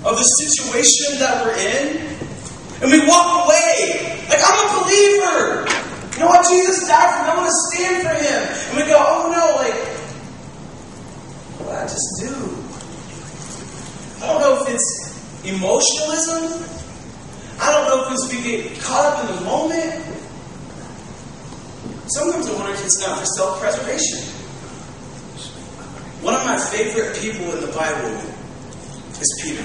of the situation that we're in, and we walk away like, I'm a believer. You know what? Jesus died for me. I'm going to stand for him. And we go, oh no, like, what did I just do? I don't know if it's emotionalism. I don't know if it's we get caught up in the moment. Sometimes I wonder if it's not for self-preservation. One of my favorite people in the Bible is Peter.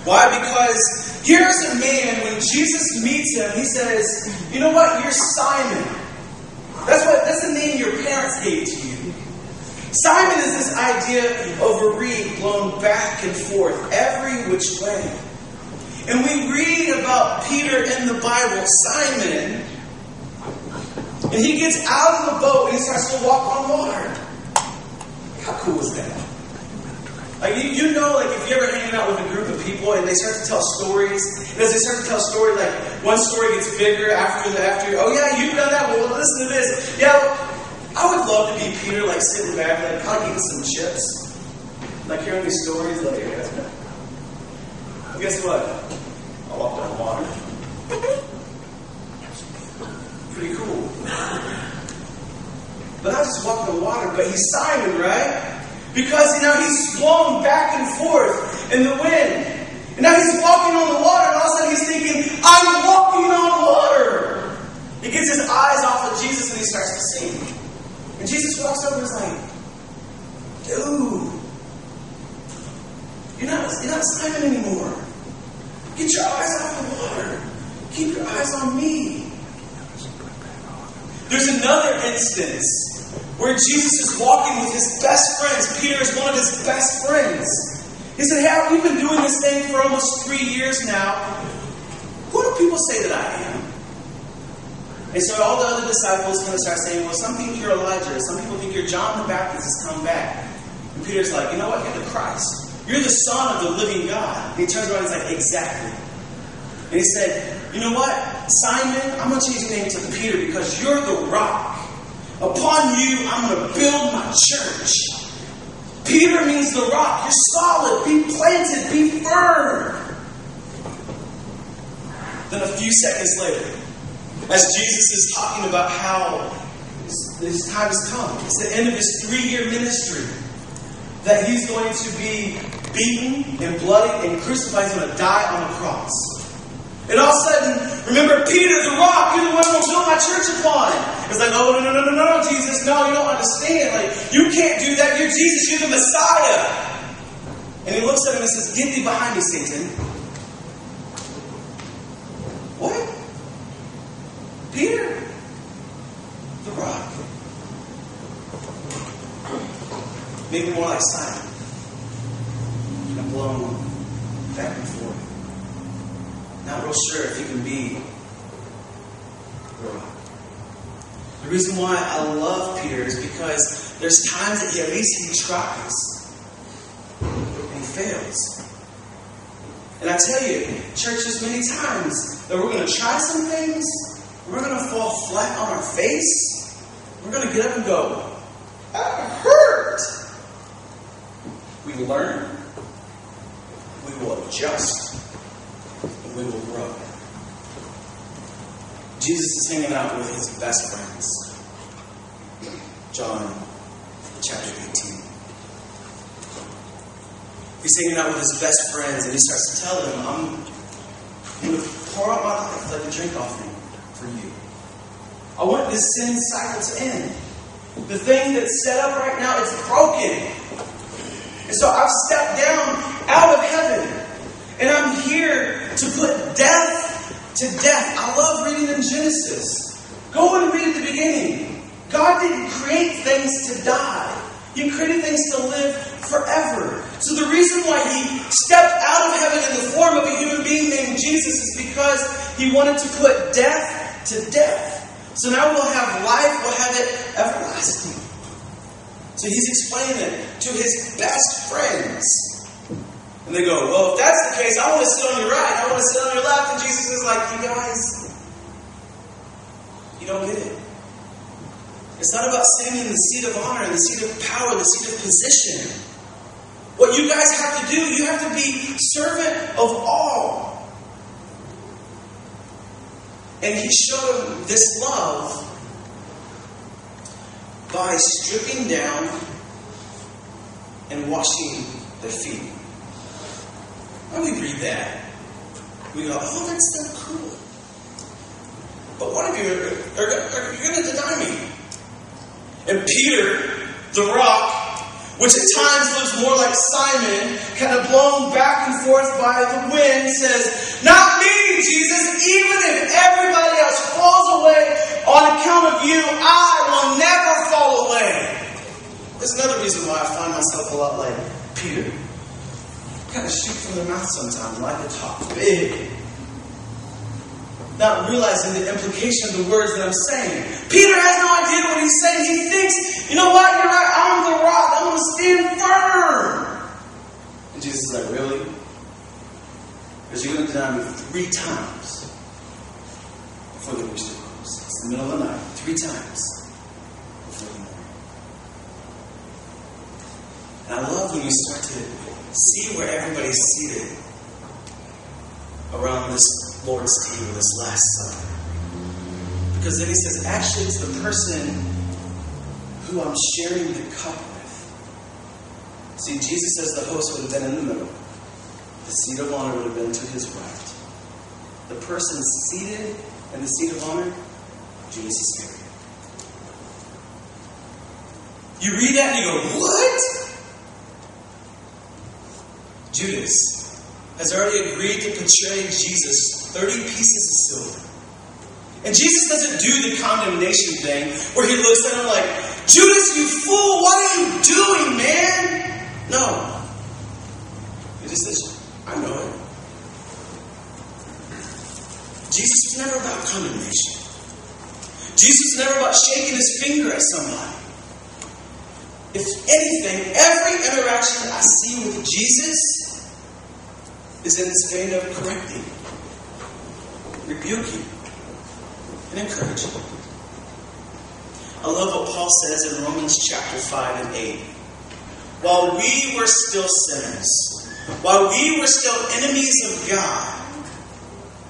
Why? Because here's a man, when Jesus meets him, he says, you know what? You're Simon. That's the name your parents gave to you. Simon is this idea of a reed blown back and forth, every which way. And we read about Peter in the Bible, Simon, and he gets out of the boat and he starts to walk on water. How cool is that? Like, you know, like if you're ever hanging out with a group of people and they start to tell stories, and as they start to tell stories, like one story gets bigger after, oh yeah, you've done that, well listen to this. Yeah, I would love to be Peter, like sitting back, like probably eating some chips. Like hearing these stories, like, yeah. Well, guess what? I walked on water. Pretty cool. But not just walking on water, but he's Simon, right? Because now he's blown back and forth in the wind. And now he's walking on the water, and all of a sudden he's thinking, I'm walking on water. He gets his eyes off of Jesus and he starts to sing. And Jesus walks over and is like, dude, you're not Simon anymore. Get your eyes off the water. Keep your eyes on me. There's another instance where Jesus is walking with his best friends. Peter is one of his best friends. He said, hey, we've been doing this thing for almost 3 years now. Who do people say that I am? And so all the other disciples kind of start saying, well, some think you're Elijah. Some people think you're John the Baptist has come back. And Peter's like, you know what? You're the Christ. You're the Son of the living God. And he turns around and he's like, exactly. And he said, you know what? Simon, I'm going to change your name to Peter because you're the rock. Upon you, I'm going to build my church. Peter means the rock. You're solid. Be planted. Be firm. Then a few seconds later, as Jesus is talking about how his time has come, it's the end of his 3-year ministry, that he's going to be beaten and bloodied and crucified. He's going to die on a cross. And all of a sudden, remember, Peter, the rock, you're the one I'm going to build my church upon. It's like, oh, no, Jesus, no, you don't understand. Like, you can't do that. You're Jesus, you're the Messiah. And he looks at him and says, get thee behind me, Satan. What? Peter, the rock. Maybe more like Simon. And blown back and forth. Not real sure if he can be the rock. The reason why I love Peter is because there's times that at least he tries. And he fails. And I tell you, church, there's many times that we're going to try some things. We're going to fall flat on our face. We're going to get up and go, that hurt. We learn. We will adjust. And we will grow. Jesus is hanging out with his best friends. John chapter 18. He's hanging out with his best friends and he starts to tell them, I'm going to pour out my life like a drink offering for you. I want this sin cycle to end. The thing that's set up right now, it's broken. And so I've stepped down out of heaven. And I'm here to put death to death. I love reading in Genesis. Go and read at the beginning. God didn't create things to die. He created things to live forever. So the reason why he stepped out of heaven in the form of a human being named Jesus is because he wanted to put death to death. So now we'll have life, we'll have it everlasting. So he's explaining it to his best friends. And they go, well, if that's the case, I want to sit on your right, I want to sit on your left. And Jesus is like, you guys, you don't get it. It's not about sitting in the seat of honor, the seat of power, the seat of position. What you guys have to do, you have to be servant of all. And he showed them this love by stripping down and washing their feet. When we read that, we go, oh, that's so cool. But one of you are going to deny me. And Peter, the rock, which at times looks more like Simon, kind of blown back and forth by the wind, says, not me, Jesus. Even if everybody else falls away on account of you, I will never fall away. That's another reason why I find myself a lot like Peter. Kind of shoot from the mouth sometimes, like to talk big. Not realizing the implication of the words that I'm saying. Peter has no idea what he's saying. He thinks, you know what, you're right, I'm the rock, I'm going to stand firm. And Jesus is like, really? Because you're going to deny me 3 times before the rooster crows. It's the middle of the night, 3 times before the morning. And I love when you start to see where everybody's seated around this Lord's table, this Last Supper. Because then he says, actually, it's the person who I'm sharing the cup with. See, Jesus says the host would have been in the middle. The seat of honor would have been to his right. The person seated in the seat of honor, Judas Iscariot. You read that and you go, what? Judas has already agreed to betray Jesus 30 pieces of silver. And Jesus doesn't do the condemnation thing where he looks at him like, Judas, you fool, what are you doing, man? No. He just says, I know it. Jesus was never about condemnation. Jesus was never about shaking his finger at somebody. If anything, every interaction I see with Jesus is in this vein of correcting, rebuking, and encouraging. I love what Paul says in Romans chapter 5 and 8. While we were still sinners, while we were still enemies of God,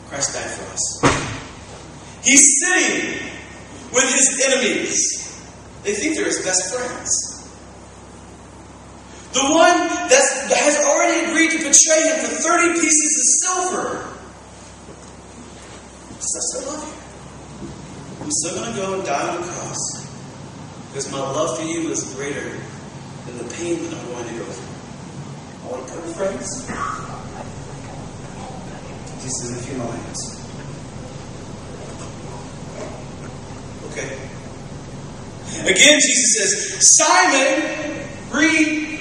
Christ died for us. He's sitting with his enemies. They think they're his best friends. The one that has already agreed to betray him for 30 pieces of silver. I still love you. I'm still going to go and die on the cross. Because my love for you is greater than the pain that I'm going to go through. I want to put friends. Jesus in a few moments. Okay. Again, Jesus says, Simon, read.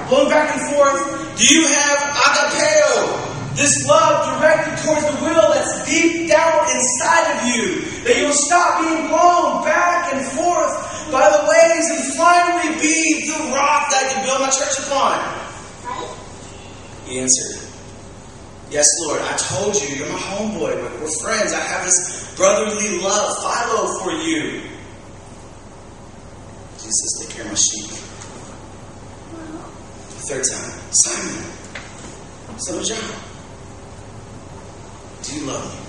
Blowing back and forth, do you have agapeo, this love directed towards the will that's deep down inside of you, that you'll stop being blown back and forth by the waves and finally be the rock that I can build my church upon? He answered, yes, Lord, I told you, you're my homeboy, we're friends, I have this brotherly love, Philo, for you. Jesus, take care of my sheep. Third time, Simon, son of John, do you love me?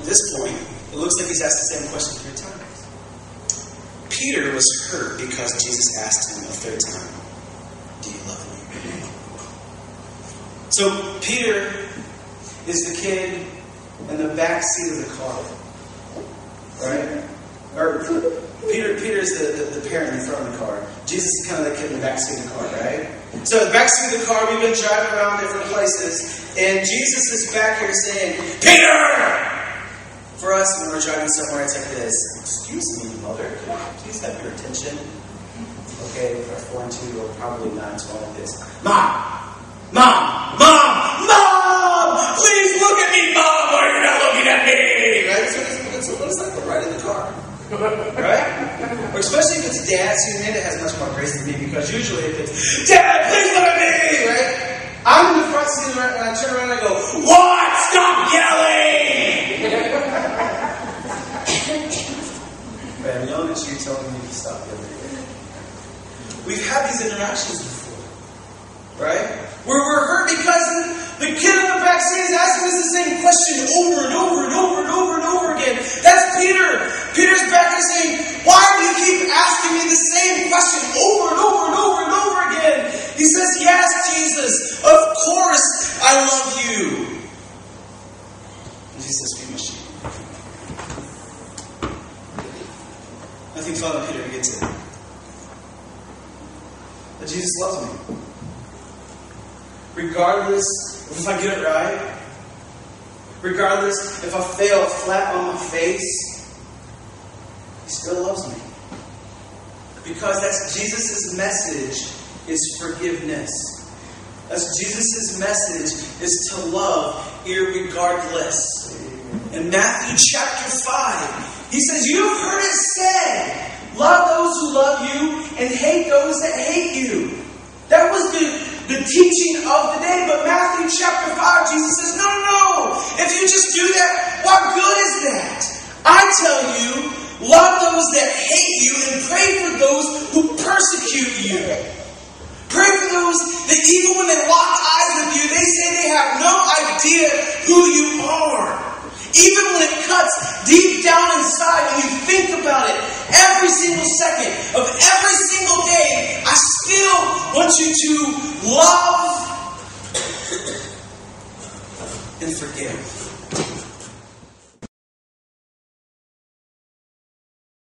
At this point, it looks like he's asked the same question 3 times. Peter was hurt because Jesus asked him a 3rd time, do you love me? So Peter is the kid in the back seat of the car, right? Or Peter's the parent in the front of the car. Jesus is kind of the kid in the back seat of the car, right? So the back seat of the car, we've been driving around different places, and Jesus is back here saying, Peter! For us, when we're driving somewhere, it's like this. Excuse me, mother, can I please have your attention? Okay, our 4 and 2 are probably not to all of this. Mom! Mom! Mom! Mom! Please look at me, Mom, or you're not looking at me! Right? So it's like we're right in the car. Right? Or especially if it's Dad. See, Amanda has much more grace than me, because usually if it's Dad, please look at me! Right? I'm in the front seat, and I turn around and I go, what? Stop yelling! Right, I'm yelling at you, telling me to stop yelling. We've had these interactions before. Right? We're hurt because the kid in the back seat is asking us the same question over and over and over and over and over again. That's Peter. Peter's back there saying, why do you keep asking me the same question over and over and over and over again? He says, yes, Jesus, of course I love you. And Jesus says, feed my sheep. Nothing fun when Peter gets it. But Jesus loves me. Regardless if I get it right, regardless if I fail flat on my face, He still loves me. Because that's Jesus' message is forgiveness. That's Jesus' message is to love irregardless. In Matthew chapter 5, He says, you've heard it said, love those who love you and hate those that hate you. That was the teaching of the day. But Matthew chapter 5, Jesus says, no. If you just do that, what good is that? I tell you, love those that hate you and pray for those who persecute you. Pray for those that even when they lock eyes with you, they say they have no idea who you are. Even when it cuts deep down inside and you think about it every single second of every single day, I still want you to love and forgive.